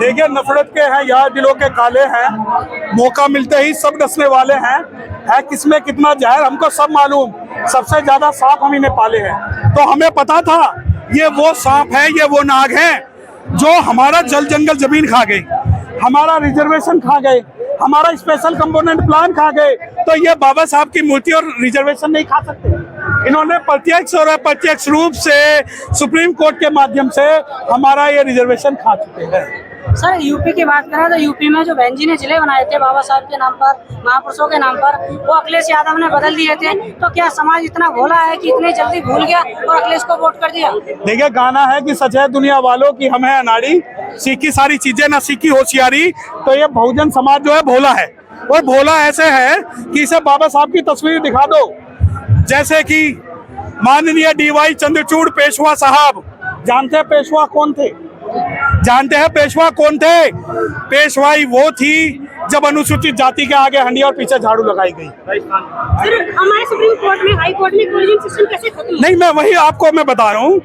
देखिए, नफरत के हैं यार, दिलों के काले हैं, मौका मिलते ही सब डसने वाले हैं। है किसमें कितना जहर हमको सब मालूम, सबसे ज्यादा सांप हम इन्हें पाले हैं। तो हमें पता था ये वो सांप है, ये वो नाग है जो हमारा जल जंगल जमीन खा गए, हमारा रिजर्वेशन खा गए, हमारा स्पेशल कंपोनेंट प्लान खा गए। तो ये बाबा साहब की मूर्ति और रिजर्वेशन नहीं खा सकते। इन्होंने प्रत्यक्ष और अप्रत्यक्ष रूप से सुप्रीम कोर्ट के माध्यम से हमारा ये रिजर्वेशन खा चुके हैं। सर, यूपी की बात करें तो यूपी में जो बहन जी ने जिले बनाए थे बाबा साहब के नाम पर, महापुरुषों के नाम पर, वो अखिलेश यादव ने बदल दिए थे। तो क्या समाज इतना भोला है कि इतनी जल्दी भूल गया और अखिलेश को वोट कर दिया? देखिए, गाना है कि सच है दुनिया वालों की हम है अनाड़ी, सीखी सारी चीजें ना सीखी होशियारी। तो ये बहुजन समाज जो है भोला है, और भोला ऐसे है कि इसे बाबा साहब की तस्वीर दिखा दो, जैसे कि माननीय DY चंद्रचूड़ पेशवा साहब। जानते हैं पेशवा कौन थे? जानते हैं पेशवा कौन थे? पेशवाई वो थी जब अनुसूचित जाति के आगे हंडिया और पीछे झाड़ू लगाई गई। हमारे सुप्रीम कोर्ट में, हाई कोर्ट में कोलिजन सिस्टम कैसे खत्म? नहीं, मैं वही आपको मैं बता रहा हूँ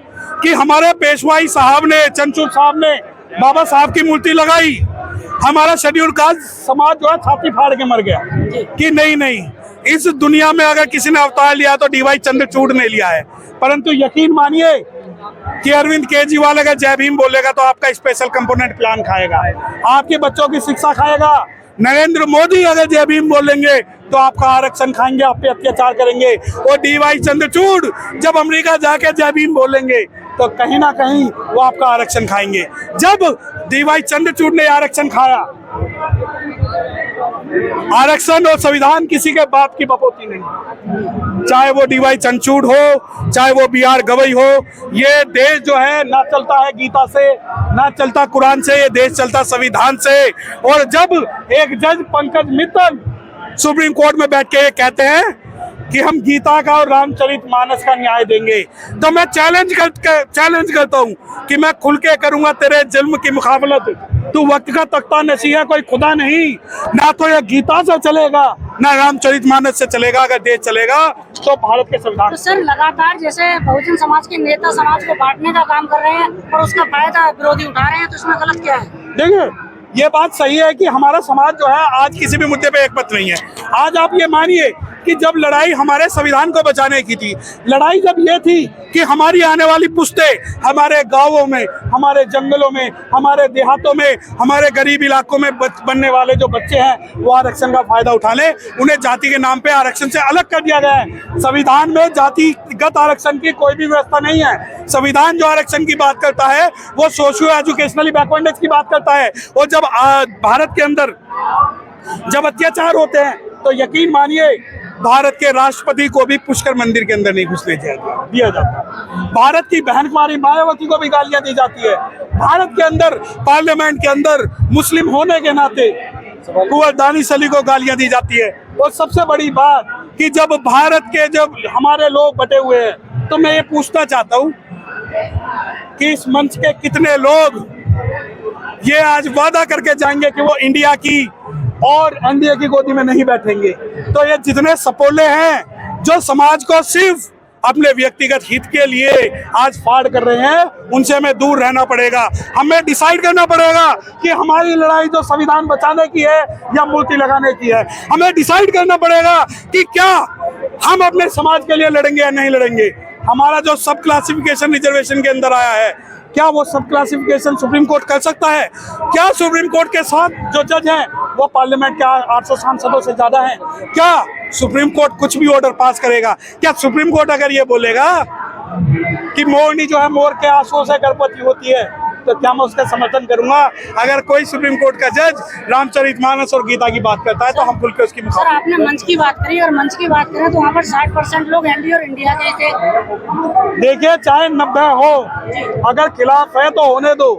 कि हमारे पेशवाई साहब ने, चंद्रचूड़ साहब ने बाबा साहब की मूर्ति लगाई। हमारा शेड्यूल कास्ट समाज जो है छाती फाड़ के मर गया कि नहीं, इस दुनिया में अगर किसी ने अवतार लिया तो DY चंद्रचूड़ ने लिया है। परंतु यकीन मानिए कि अरविंद केजरीवाल अगर जय भीम बोलेगा तो आपका स्पेशल कंपोनेंट प्लान खाएगा, आपके बच्चों की शिक्षा खाएगा। नरेंद्र मोदी अगर जय भीम बोलेंगे तो आपका आरक्षण खाएंगे, आप पे अत्याचार करेंगे। और DY चंद्रचूड़ जब अमेरिका जाके जय भीम बोलेंगे तो कहीं ना कहीं वो आपका आरक्षण खाएंगे। जब DY चंद्रचूड़ ने आरक्षण खाया, आरक्षण और संविधान किसी के बाप की बपोती नहीं, चाहे वो DY चंद्रचूड़ हो, चाहे वो BR गवई हो। ये देश जो है ना चलता है गीता से, ना चलता कुरान से, ये देश चलता संविधान से। और जब एक जज पंकज मित्तल सुप्रीम कोर्ट में बैठ के कहते हैं कि हम गीता का और रामचरितमानस का न्याय देंगे, तो मैं चैलेंज करता हूं कि मैं खुल के करूंगा तेरे जुल्म की मुकाबलत। तू वक्त का तख्ता नशी है, कोई खुदा नहीं। ना तो ये गीता से चलेगा, ना रामचरितमानस से चलेगा। अगर देश चलेगा तो भारत के संविधान। तो सर, लगातार जैसे बहुजन समाज के नेता समाज को बांटने का काम कर रहे हैं और उसका फायदा विरोधी उठा रहे हैं, तो इसमें गलत क्या है? देखिए, ये बात सही है कि हमारा समाज जो है आज किसी भी मुद्दे पे एकमत नहीं है। आज आप ये मानिए कि जब लड़ाई हमारे संविधान को बचाने की थी, लड़ाई जब ये थी कि हमारी आने वाली पुश्तें हमारे गांवों में, हमारे जंगलों में, हमारे देहातों में, हमारे गरीब इलाकों में बनने वाले जो बच्चे हैं वो आरक्षण का फायदा उठा लें, उन्हें जाति के नाम पे आरक्षण से अलग कर दिया गया है। संविधान में जातिगत आरक्षण की कोई भी व्यवस्था नहीं है। संविधान जो आरक्षण की बात करता है वो सोशियो एजुकेशनली बैकवर्डनेस की बात करता है। और जब भारत के अंदर जब अत्याचार होते हैं तो यकीन मानिए भारत के राष्ट्रपति को भी पुष्कर मंदिर के अंदर नहीं घुसने दिया जाता। भारत की बहन कुमारी मायावती को भी गालियां दी जाती है। भारत के अंदर पार्लियामेंट के अंदर मुस्लिम होने के नाते कुंवर दानिश अली को गालियां दी जाती है। और सबसे बड़ी बात कि जब भारत के जब हमारे लोग बटे हुए हैं, तो मैं ये पूछना चाहता हूँ कि इस मंच के कितने लोग ये आज वादा करके जाएंगे कि वो इंडिया की और एनडीए की गोदी में नहीं बैठेंगे। तो ये जितने सपोले हैं जो समाज को सिर्फ अपने व्यक्तिगत हित के लिए आज फाड़ कर रहे हैं, उनसे हमें दूर रहना पड़ेगा। हमें डिसाइड करना पड़ेगा कि हमारी लड़ाई जो संविधान बचाने की है या मूर्ति लगाने की है। हमें डिसाइड करना पड़ेगा कि क्या हम अपने समाज के लिए लड़ेंगे या नहीं लड़ेंगे। हमारा जो सब क्लासिफिकेशन रिजर्वेशन के अंदर आया है, क्या वो सब क्लासिफिकेशन सुप्रीम कोर्ट कर सकता है? क्या सुप्रीम कोर्ट के साथ जो जज हैं वो पार्लियामेंट के 800 सांसदों से ज्यादा हैं? क्या सुप्रीम कोर्ट कुछ भी ऑर्डर पास करेगा? क्या सुप्रीम कोर्ट अगर ये बोलेगा कि मोरनी जो है मोर के आंसुओं से गर्भवती होती है, तो क्या मैं उसका समर्थन करूंगा? अगर कोई सुप्रीम कोर्ट का जज रामचरितमानस और गीता की बात करता है तो हम खुल के उसकी सर, आपने मंच की बात करी और मंच की बात करें तो वहाँ पर 60% लोग एनडीए और इंडिया के थे। देखिए, चाहे 90 हो, अगर खिलाफ है तो होने दो।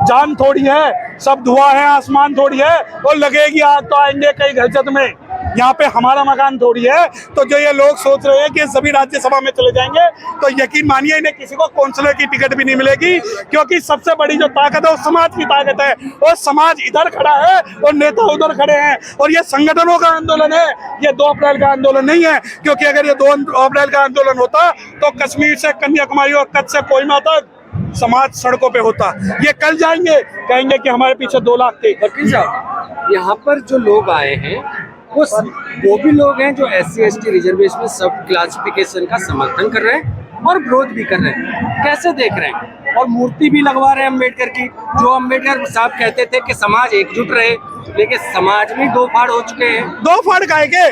जान थोड़ी है, सब धुआं है, आसमान थोड़ी है और लगेगी आग तो आएंगे कई घरजत में। यहाँ पे हमारा मकान थोड़ी है। तो जो ये लोग सोच रहे हैं कि सभी राज्यसभा में चले जाएंगे, तो यकीन मानिए इन्हें किसी को काउंसलर की टिकट भी नहीं मिलेगी, क्योंकि सबसे बड़ी जो ताकत है वो समाज की ताकत है। और समाज इधर खड़ा है और नेता उधर खड़े हैं। और ये संगठनों का आंदोलन है, ये 2 अप्रैल का आंदोलन नहीं है। क्योंकि अगर ये 2 अप्रैल का आंदोलन होता तो कश्मीर से कन्याकुमारी और कच्छ से कोहिमा तक समाज सड़कों पे होता। ये कल जाएंगे कहेंगे कि हमारे पीछे 2 लाख थे। वकील साहब, यहाँ पर जो लोग आए हैं वो भी लोग हैं जो SC/ST रिजर्वेशन में सब क्लासिफिकेशन का समर्थन कर रहे हैं और विरोध भी कर रहे हैं। कैसे देख रहे हैं? और मूर्ति भी लगवा रहे हैं अम्बेडकर की, जो अम्बेडकर साहब कहते थे कि समाज एकजुट रहे, लेकिन समाज में 2 फाड़ हो चुके हैं। 2 फाड़ काहे के?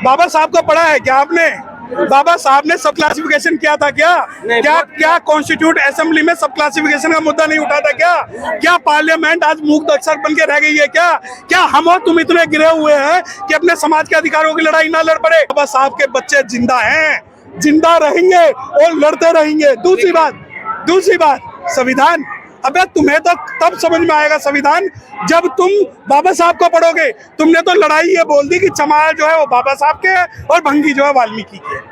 बाबा साहब को पढ़ा है क्या आपने? बाबा साहब ने सब क्लासिफिकेशन किया था क्या? क्या कॉन्स्टिट्यूट असेंबली में सब क्लासिफिकेशन का मुद्दा नहीं उठा था क्या? क्या पार्लियामेंट आज मूक अक्षर बन के रह गई है क्या हम और तुम इतने गिरे हुए हैं कि अपने समाज के अधिकारों की लड़ाई ना लड़ पड़े? बाबा साहब के बच्चे जिंदा हैं, जिंदा रहेंगे और लड़ते रहेंगे। दूसरी बात संविधान, अबे तुम्हें तो तब समझ में आएगा संविधान जब तुम बाबा साहब को पढ़ोगे। तुमने तो लड़ाई ये बोल दी कि चमार जो है वो बाबा साहब के है और भंगी जो है वाल्मीकि के है।